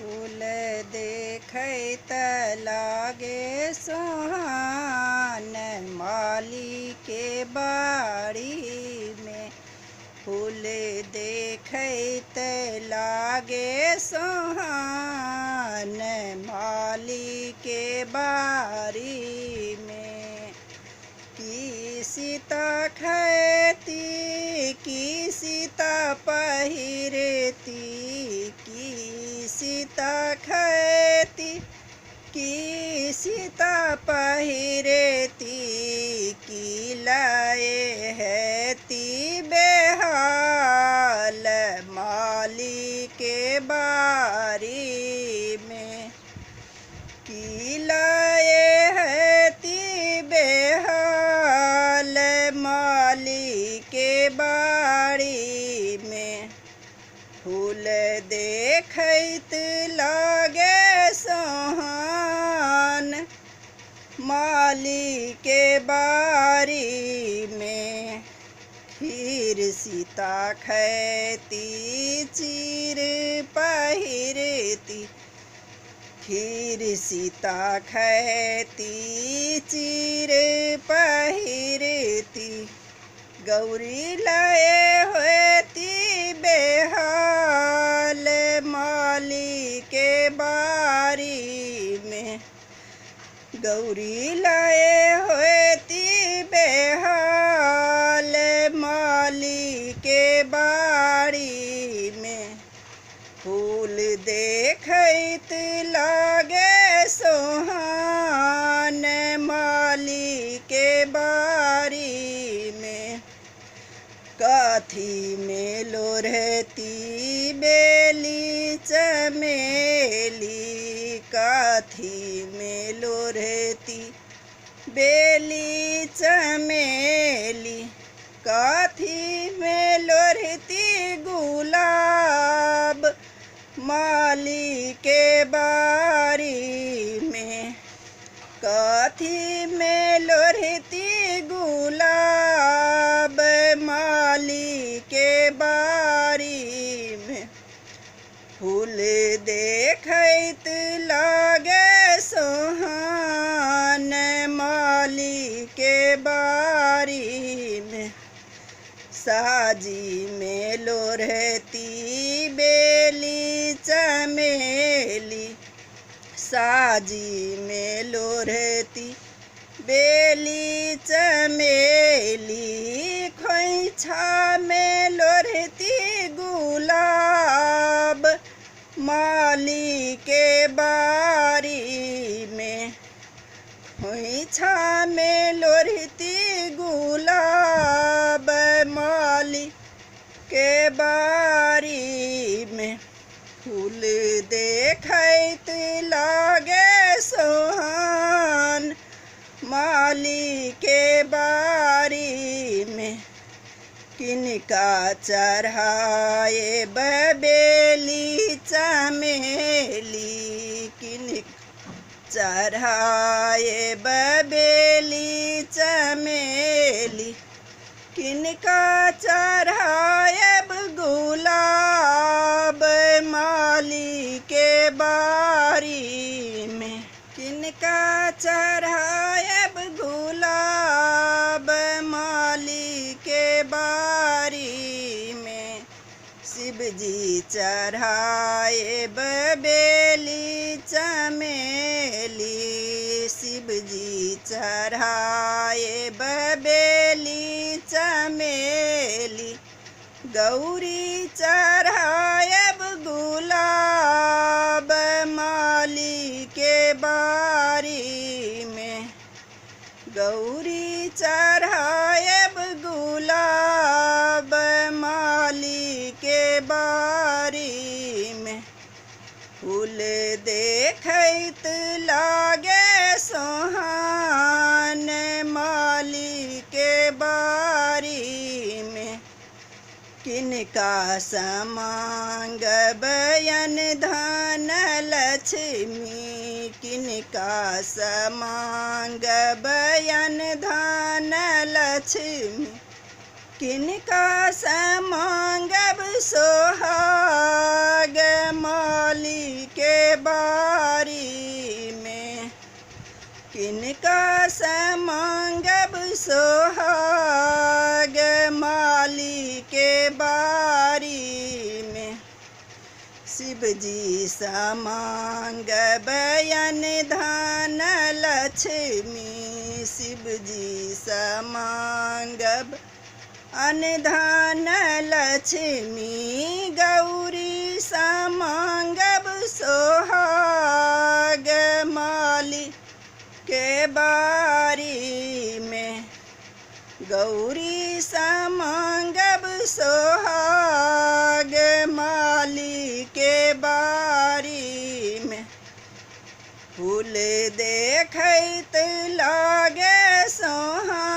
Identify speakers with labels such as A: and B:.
A: फूल देखैत लागे सोहान माली के बाड़ी में। फूल देखैत लागे सोहान माली के बाड़ी में। की सीता खैती की सीता पहिरती, की सीता खैती की सीता पहिरती, की लाए हैती बेहाल माली के बारी में। की लाए हैती बेहाल माली के बाड़ी में। फूल देखैत लागे सोहान माली के बारी में। खीर सीता खैती चीर पहिरती, खीर सीता खैती चीर पहिरती, गौरी लाए होती बेहाल माली के बारी में। गौरी लाए होती बेहाल माली के बारी में। फूल देखैत लागे सोहान माली के बारी में। काथी में लोरहती बेली चमेली, काथी में लोरहती बेली चमेली, काथी में लोरहती गुलाब माली के बारी में। काथी में लोरहती गुलाब माली के बारी में। फूल देखैत लागे सोहान माली के बारी में। साजी में लोरहती बेली चमेली, साजी में लोरहती बेली चमेली, खोइछा में लोरहती गुलाब माली के बारी में। खोइछा में लोरहती गुलाब माली के बारी में। फूल देखैत लागे सोहान माली के बारी में। किनका चढ़ाए बेली चमेली, किनका चढ़ाए बेली चमेली, किनका चढ़ाए गुलाब माली के बारी में। किनका चढ़ाए गुलाब माली के बारी में। शिवजी चढ़ाए बेली चमेली, शिवजी चढ़ाए बेली चमेली, गौरी चढ़ाए गुलाब माली के बारी में। गौरी चढ़ाए गुलाब माली के बारी में। फूल देखैत लागे सोहान माली के बारी में। किनका समांग बयन धन लक्ष्मी, किनका समांग बयन धन लक्ष्मी, किनका से मांगब सोहाग माली के बारी में, किनका से मांगब सोहाग माली के बारी में। शिव जी सा मांगब अन धन लक्ष्मी, शिव जी सा मांगब अन धन लक्ष्मी, गौरी सा मांगब सोहाग माली के बारी में, गौरी सा मांगब सोहाग माली के बारी में। फूल देखैत लागे सोहा